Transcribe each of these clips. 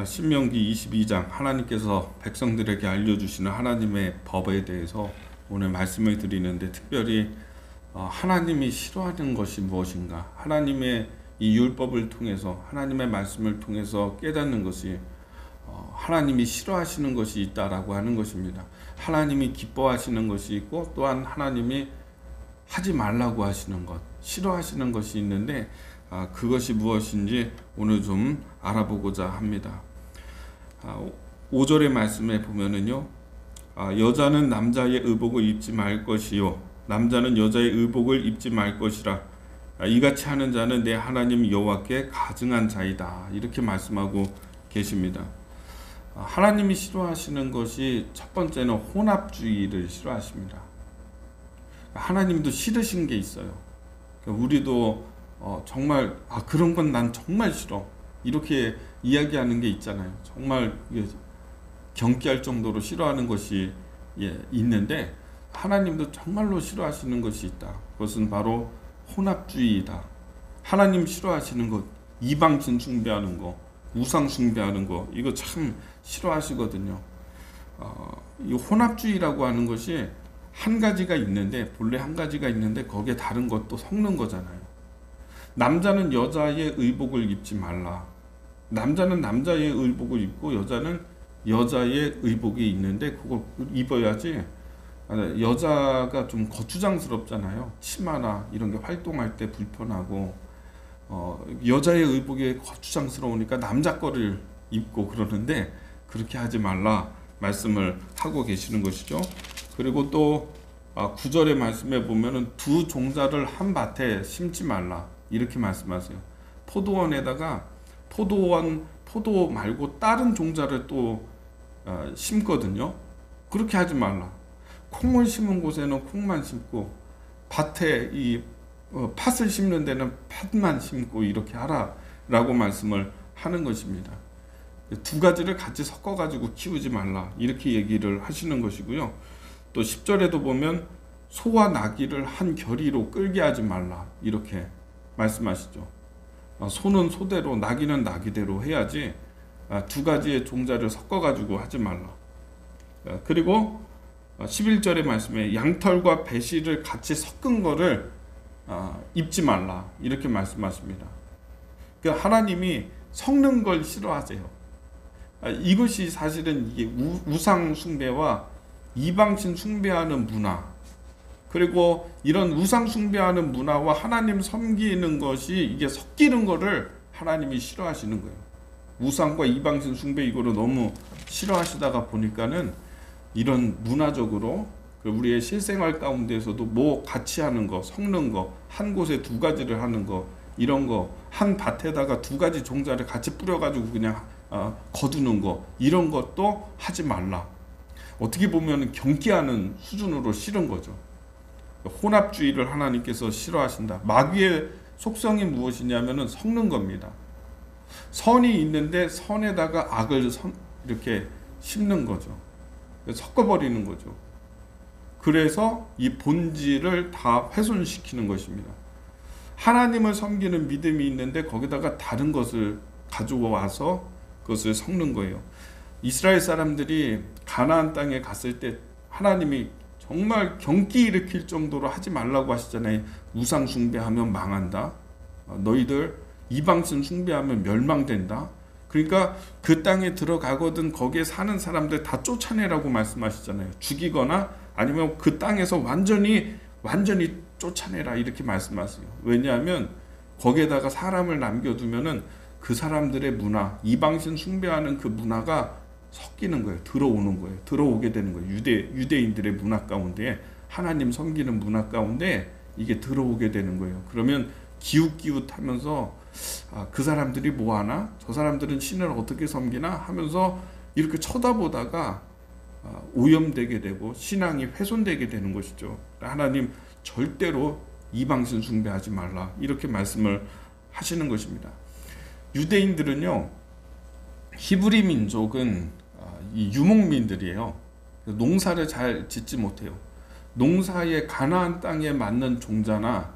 신명기 22장 하나님께서 백성들에게 알려주시는 하나님의 법에 대해서 오늘 말씀을 드리는데, 특별히 하나님이 싫어하는 것이 무엇인가, 하나님의 이 율법을 통해서, 하나님의 말씀을 통해서 깨닫는 것이 하나님이 싫어하시는 것이 있다라고 하는 것입니다. 하나님이 기뻐하시는 것이 있고, 또한 하나님이 하지 말라고 하시는 것, 싫어하시는 것이 있는데, 그것이 무엇인지 오늘 좀 알아보고자 합니다. 5절의 말씀에 보면은요, 여자는 남자의 의복을 입지 말 것이요 남자는 여자의 의복을 입지 말 것이라. 이같이 하는 자는 내 하나님 여호와께 가증한 자이다. 이렇게 말씀하고 계십니다. 하나님이 싫어하시는 것이 첫 번째는 혼합주의를 싫어하십니다. 하나님도 싫으신 게 있어요. 우리도 정말 그런 건 난 정말 싫어, 이렇게 이야기하는 게 있잖아요. 정말 경계할 정도로 싫어하는 것이 있는데, 하나님도 정말로 싫어하시는 것이 있다. 그것은 바로 혼합주의이다. 하나님 싫어하시는 것, 이방신 숭배하는 거, 우상 숭배하는 거, 이거 참 싫어하시거든요. 이 혼합주의라고 하는 것이 한 가지가 있는데, 본래 한 가지가 있는데 거기에 다른 것도 섞는 거잖아요. 남자는 여자의 의복을 입지 말라. 남자는 남자의 의복을 입고 여자는 여자의 의복이 있는데 그걸 입어야지. 여자가 좀 거추장스럽잖아요. 치마나 이런 게 활동할 때 불편하고, 여자의 의복이 거추장스러우니까 남자 거를 입고 그러는데, 그렇게 하지 말라 말씀을 하고 계시는 것이죠. 그리고 또 9절의 말씀에 보면은 두 종자를 한 밭에 심지 말라, 이렇게 말씀하세요. 포도원에다가 포도 말고 다른 종자를 또 심거든요. 그렇게 하지 말라. 콩을 심은 곳에는 콩만 심고, 밭에 팥을 심는 데는 팥만 심고, 이렇게 하라라고 말씀을 하는 것입니다. 두 가지를 같이 섞어 가지고 키우지 말라, 이렇게 얘기를 하시는 것이고요. 또 10절에도 보면 소와 나귀를 한 결의로 끌게 하지 말라, 이렇게 말씀하시죠. 소는 소대로, 나귀는 나귀대로 해야지 두 가지의 종자를 섞어 가지고 하지 말라. 그리고 11절의 말씀에 양털과 배실을 같이 섞은 거를 입지 말라, 이렇게 말씀하십니다. 하나님이 섞는 걸 싫어하세요. 이것이 사실은 이게 우상 숭배와 이방신 숭배하는 문화, 그리고 이런 우상 숭배하는 문화와 하나님 섬기는 것이 이게 섞이는 거를 하나님이 싫어하시는 거예요. 우상과 이방신 숭배 이거를 너무 싫어하시다가 보니까는 이런 문화적으로 우리의 실생활 가운데에서도 뭐 같이 하는 거, 섞는 거, 한 곳에 두 가지를 하는 거, 이런 거, 한 밭에다가 두 가지 종자를 같이 뿌려가지고 그냥 거두는 거, 이런 것도 하지 말라. 어떻게 보면 경계하는 수준으로 싫은 거죠. 혼합주의를 하나님께서 싫어하신다. 마귀의 속성이 무엇이냐면은 섞는 겁니다. 선이 있는데 선에다가 악을 이렇게 심는 거죠. 섞어버리는 거죠. 그래서 이 본질을 다 훼손시키는 것입니다. 하나님을 섬기는 믿음이 있는데 거기다가 다른 것을 가져와서 그것을 섞는 거예요. 이스라엘 사람들이 가나안 땅에 갔을 때 하나님이 정말 경기 일으킬 정도로 하지 말라고 하시잖아요. 우상 숭배하면 망한다. 너희들 이방신 숭배하면 멸망된다. 그러니까 그 땅에 들어가거든 거기에 사는 사람들 다 쫓아내라고 말씀하시잖아요. 죽이거나 아니면 그 땅에서 완전히 쫓아내라, 이렇게 말씀하세요. 왜냐하면 거기에다가 사람을 남겨두면은 그 사람들의 문화, 이방신 숭배하는 그 문화가 섞이는 거예요. 들어오는 거예요. 들어오게 되는 거예요. 유대인들의 문화 가운데, 하나님 섬기는 문화 가운데 이게 들어오게 되는 거예요. 그러면 기웃기웃하면서 그 사람들이 뭐 하나? 저 사람들은 신을 어떻게 섬기나? 하면서 이렇게 쳐다보다가 오염되게 되고 신앙이 훼손되게 되는 것이죠. 하나님 절대로 이방신 숭배하지 말라, 이렇게 말씀을 하시는 것입니다. 유대인들은요, 히브리 민족은 이 유목민들이에요. 농사를 잘 짓지 못해요. 농사에 가나안 땅에 맞는 종자나,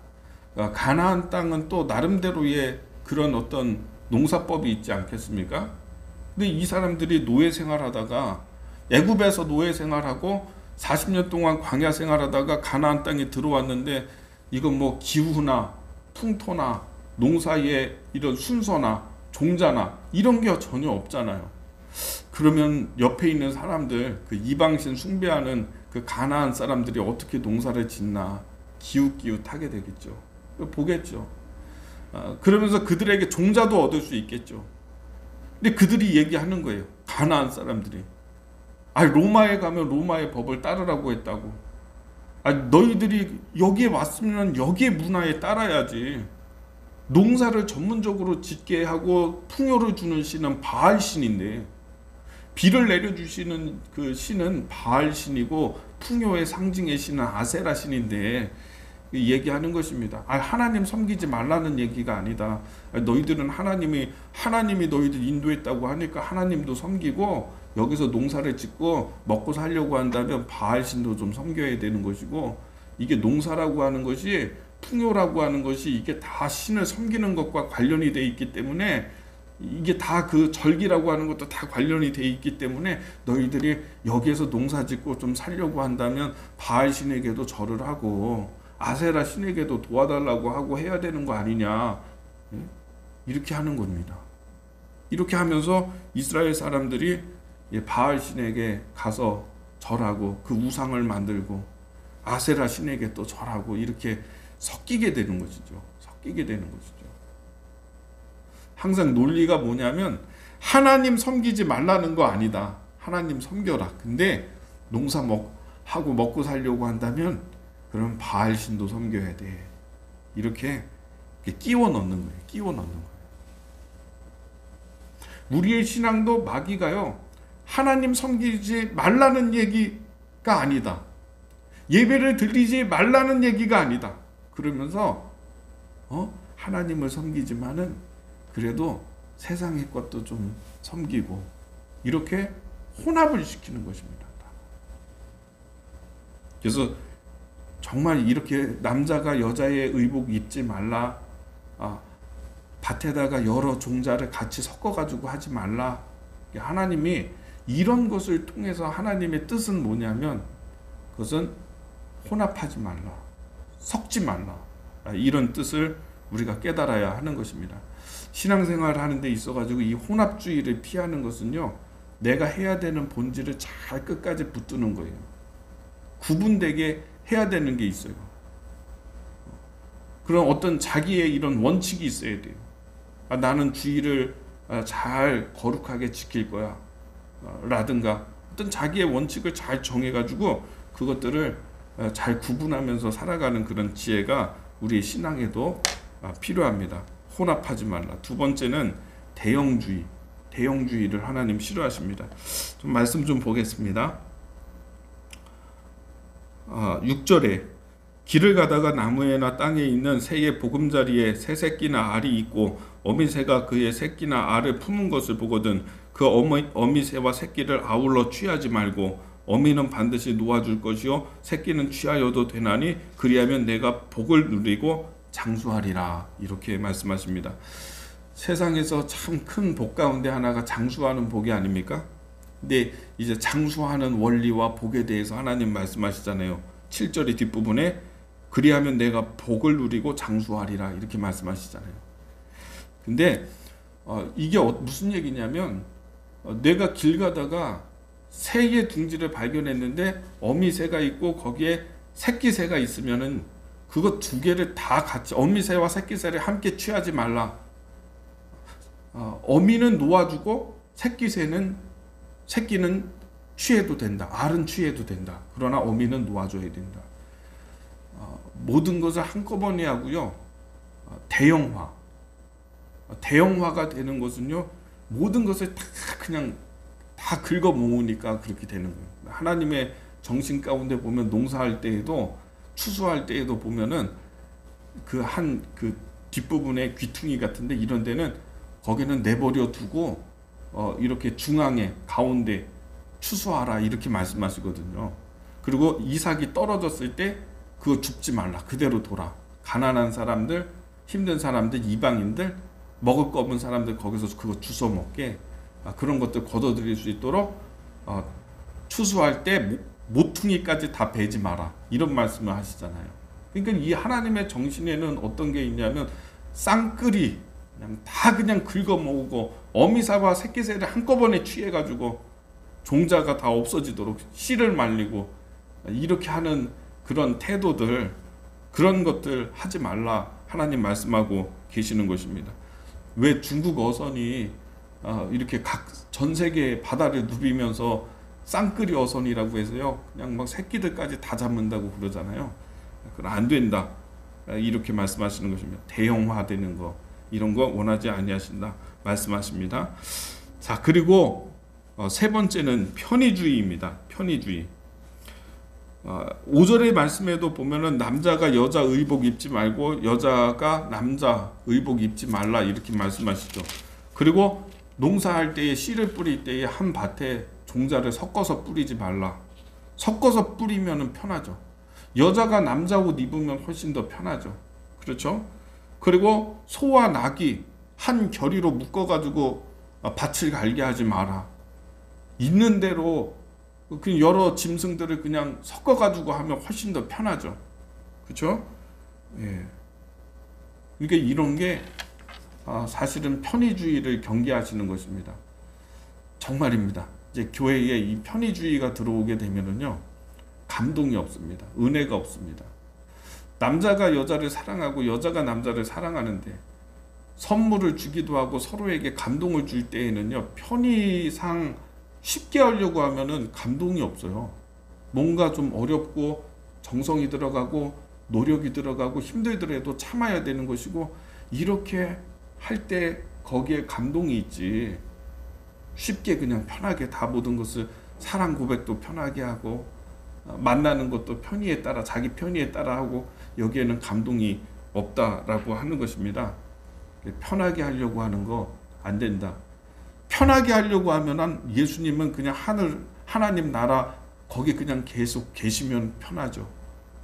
가나안 땅은 또 나름대로의 그런 어떤 농사법이 있지 않겠습니까? 근데 이 사람들이 노예 생활하다가 애굽에서 노예 생활하고 40년 동안 광야 생활하다가 가나안 땅에 들어왔는데 이건 뭐 기후나 풍토나 농사의 이런 순서나 종자나 이런 게 전혀 없잖아요. 그러면 옆에 있는 사람들, 그 이방신 숭배하는 그 가나안 사람들이 어떻게 농사를 짓나 기웃기웃하게 되겠죠. 보겠죠. 그러면서 그들에게 종자도 얻을 수 있겠죠. 근데 그들이 얘기하는 거예요. 가나안 사람들이. 로마에 가면 로마의 법을 따르라고 했다고. 너희들이 여기에 왔으면 여기의 문화에 따라야지. 농사를 전문적으로 짓게 하고 풍요를 주는 신은 바알 신인데, 비를 내려주시는 그 신은 바알 신이고 풍요의 상징의 신은 아세라 신인데 얘기하는 것입니다. 하나님 섬기지 말라는 얘기가 아니다. 너희들은 하나님이 너희들 인도했다고 하니까 하나님도 섬기고 여기서 농사를 짓고 먹고 살려고 한다면 바알 신도 좀 섬겨야 되는 것이고, 이게 농사라고 하는 것이 풍요라고 하는 것이 이게 다 신을 섬기는 것과 관련이 돼 있기 때문에, 이게 다 그 절기라고 하는 것도 다 관련이 돼 있기 때문에 너희들이 여기에서 농사 짓고 좀 살려고 한다면 바알 신에게도 절을 하고 아세라 신에게도 도와달라고 하고 해야 되는 거 아니냐, 이렇게 하는 겁니다. 이렇게 하면서 이스라엘 사람들이 바알 신에게 가서 절하고 그 우상을 만들고 아세라 신에게 또 절하고 이렇게 섞이게 되는 것이죠. 항상 논리가 뭐냐면 하나님 섬기지 말라는 거 아니다. 하나님 섬겨라. 근데 농사 하고 먹고 살려고 한다면 그럼 바알 신도 섬겨야 돼. 이렇게 끼워 넣는 거예요. 우리의 신앙도 마귀가요, 하나님 섬기지 말라는 얘기가 아니다. 예배를 드리지 말라는 얘기가 아니다. 그러면서 하나님을 섬기지만은 그래도 세상의 것도 좀 섬기고 이렇게 혼합을 시키는 것입니다. 그래서 정말 이렇게 남자가 여자의 의복 입지 말라, 밭에다가 여러 종자를 같이 섞어가지고 하지 말라. 하나님이 이런 것을 통해서 하나님의 뜻은 뭐냐면 그것은 혼합하지 말라, 섞지 말라, 이런 뜻을 우리가 깨달아야 하는 것입니다. 신앙생활을 하는 데 있어가지고 이 혼합주의를 피하는 것은요, 내가 해야 되는 본질을 잘 끝까지 붙드는 거예요. 구분되게 해야 되는 게 있어요. 그런 어떤 자기의 이런 원칙이 있어야 돼요. 나는 주의를 잘 거룩하게 지킬 거야 라든가 어떤 자기의 원칙을 잘 정해가지고 그것들을 잘 구분하면서 살아가는 그런 지혜가 우리의 신앙에도 필요합니다. 혼합하지 말라. 두 번째는 대형주의를 하나님 싫어하십니다. 좀 말씀 좀 보겠습니다. 6절에 길을 가다가 나무에나 땅에 있는 새의 보금자리에 새 새끼나 알이 있고 어미새가 그의 새끼나 알을 품은 것을 보거든 그 어미새와 새끼를 아울러 취하지 말고 어미는 반드시 놓아줄 것이요 새끼는 취하여도 되나니 그리하면 내가 복을 누리고 장수하리라. 이렇게 말씀하십니다. 세상에서 참 큰 복 가운데 하나가 장수하는 복이 아닙니까? 근데 이제 장수하는 원리와 복에 대해서 하나님 말씀하시잖아요. 7절의 뒷부분에 그리하면 내가 복을 누리고 장수하리라 이렇게 말씀하시잖아요. 근데 이게 무슨 얘기냐면 내가 길 가다가 새의 둥지를 발견했는데 어미새가 있고 거기에 새끼새가 있으면은 그거 두 개를 다 같이 어미새와 새끼새를 함께 취하지 말라. 어미는 놓아주고 새끼는 취해도 된다. 알은 취해도 된다. 그러나 어미는 놓아줘야 된다. 모든 것을 한꺼번에 하고요. 대형화가 되는 것은요. 모든 것을 다 그냥 다 긁어 모으니까 그렇게 되는 거예요. 하나님의 정신 가운데 보면 농사할 때에도 추수할 때에도 보면은 그 뒷부분에 귀퉁이 같은데 이런 데는 거기는 내버려 두고 이렇게 중앙에 가운데 추수하라 이렇게 말씀하시거든요. 그리고 이삭이 떨어졌을 때 그거 줍지 말라. 그대로 둬라. 가난한 사람들, 힘든 사람들, 이방인들, 먹을 거 없는 사람들 거기서 그거 주워 먹게 그런 것들 걷어들일 수 있도록 추수할 때 모퉁이까지 다 베지 마라, 이런 말씀을 하시잖아요. 그러니까 이 하나님의 정신에는 어떤 게 있냐면 쌍끌이 그냥 다 그냥 긁어모으고 어미새와 새끼새를 한꺼번에 취해가지고 종자가 다 없어지도록 씨를 말리고 이렇게 하는 그런 태도들, 그런 것들 하지 말라 하나님 말씀하고 계시는 것입니다. 왜 중국 어선이 이렇게 각 전 세계 바다를 누비면서 쌍끌이 어선이라고 해서요, 그냥 막 새끼들까지 다 잡는다고 그러잖아요. 그건 안 된다, 이렇게 말씀하시는 것입니다. 대형화되는 거, 이런 거 원하지 아니하신다 말씀하십니다. 자, 그리고 세 번째는 편의주의입니다. 편의주의. 5절의 말씀에도 보면은 남자가 여자 의복 입지 말고 여자가 남자 의복 입지 말라, 이렇게 말씀하시죠. 그리고 농사할 때에 씨를 뿌릴 때에 한 밭에 종자를 섞어서 뿌리지 말라. 섞어서 뿌리면은 편하죠. 여자가 남자 옷 입으면 훨씬 더 편하죠. 그렇죠? 그리고 소와 낙이 한 결의로 묶어가지고 밭을 갈게 하지 마라. 있는 대로 그 여러 짐승들을 그냥 섞어가지고 하면 훨씬 더 편하죠. 그렇죠? 예. 그러니까 이런 게 사실은 편의주의를 경계하시는 것입니다. 정말입니다. 이제 교회에 이 편의주의가 들어오게 되면은요, 감동이 없습니다. 은혜가 없습니다. 남자가 여자를 사랑하고 여자가 남자를 사랑하는데 선물을 주기도 하고 서로에게 감동을 줄 때에는요, 편의상 쉽게 하려고 하면은 감동이 없어요. 뭔가 좀 어렵고 정성이 들어가고 노력이 들어가고 힘들더라도 참아야 되는 것이고, 이렇게 할 때 거기에 감동이 있지. 쉽게 그냥 편하게 다 모든 것을, 사랑 고백도 편하게 하고 만나는 것도 편의에 따라, 자기 편의에 따라 하고, 여기에는 감동이 없다라고 하는 것입니다. 편하게 하려고 하는 거 안 된다. 편하게 하려고 하면 예수님은 그냥 하나님 나라 거기 그냥 계속 계시면 편하죠.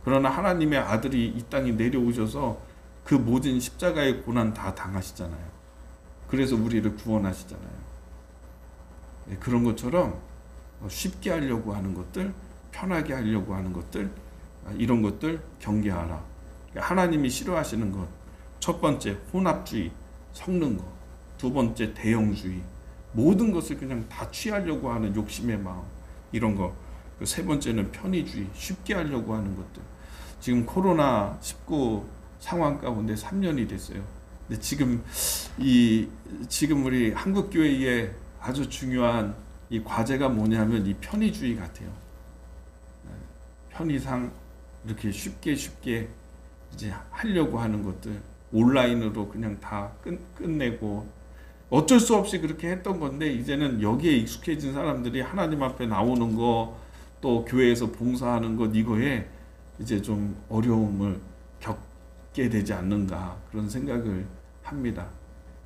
그러나 하나님의 아들이 이 땅에 내려오셔서 그 모든 십자가의 고난 다 당하시잖아요. 그래서 우리를 구원하시잖아요. 그런 것처럼 쉽게 하려고 하는 것들, 편하게 하려고 하는 것들, 이런 것들 경계하라. 하나님이 싫어하시는 것, 첫 번째 혼합주의, 섞는 것. 두 번째 대형주의, 모든 것을 그냥 다 취하려고 하는 욕심의 마음, 이런 거. 세 번째는 편의주의, 쉽게 하려고 하는 것들. 지금 코로나19 상황 가운데 3년이 됐어요. 근데 지금 우리 한국 교회에 아주 중요한 이 과제가 뭐냐면 이 편의주의 같아요. 편의상 이렇게 쉽게 이제 하려고 하는 것들, 온라인으로 그냥 다 끝내고, 어쩔 수 없이 그렇게 했던 건데, 이제는 여기에 익숙해진 사람들이 하나님 앞에 나오는 거, 또 교회에서 봉사하는 것, 이거에 이제 좀 어려움을 겪게 되지 않는가, 그런 생각을 합니다.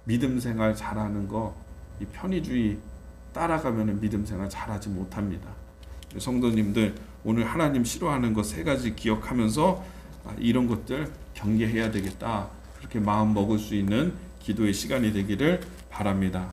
믿음 생활 잘하는 거, 이 편의주의 따라가면 믿음 생활 잘하지 못합니다. 성도님들, 오늘 하나님 싫어하는 것 3가지 기억하면서 이런 것들 경계해야 되겠다, 그렇게 마음 먹을 수 있는 기도의 시간이 되기를 바랍니다.